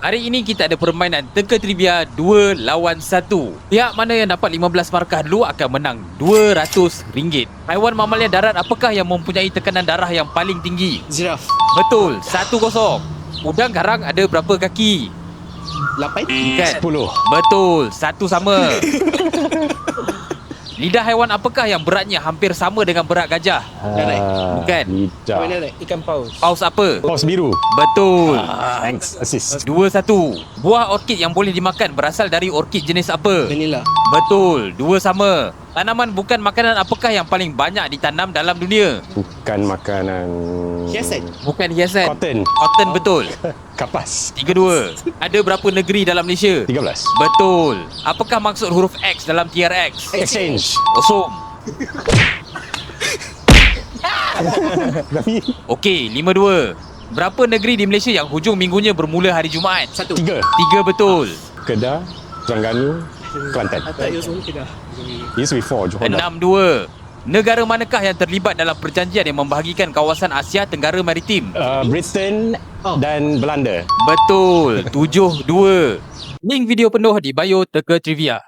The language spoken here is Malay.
Hari ini kita ada permainan teka trivia 2 lawan 1. Pihak mana yang dapat 15 markah dulu akan menang RM200. Haiwan mamalia darat apakah yang mempunyai tekanan darah yang paling tinggi? Ziraf. Betul, 1-0. Udang garang ada berapa kaki? 8. Bukan. 10. Betul, 1 sama. Lidah haiwan apakah yang beratnya hampir sama dengan berat gajah? Darat. Bukan. Lidah. Darat. Ikan paus. Paus apa? Paus biru. Betul. Thanks. Assist. 2-1. Buah orkid yang boleh dimakan berasal dari orkid jenis apa? Vanilla. Betul, 2 sama. Tanaman bukan makanan apakah yang paling banyak ditanam dalam dunia? Bukan makanan. Hiasan. Bukan hiasan. Cotton. Cotton betul. Kapas. 3-2. Ada berapa negeri dalam Malaysia? 13. Betul. Apakah maksud huruf X dalam TRX? Exchange. Kosong. Tapi Okey, 5-2. Berapa negeri di Malaysia yang hujung minggunya bermula hari Jumaat? 1. 3. 3 betul. Kedah, Terengganu, Kelantan. Tak ya semua Kedah. It used to be 4. Johor. 6-2. Negara manakah yang terlibat dalam perjanjian yang membahagikan kawasan Asia Tenggara Maritim? Britain dan Belanda. Betul, 7-2. Link video penuh di bio Teka Trivia.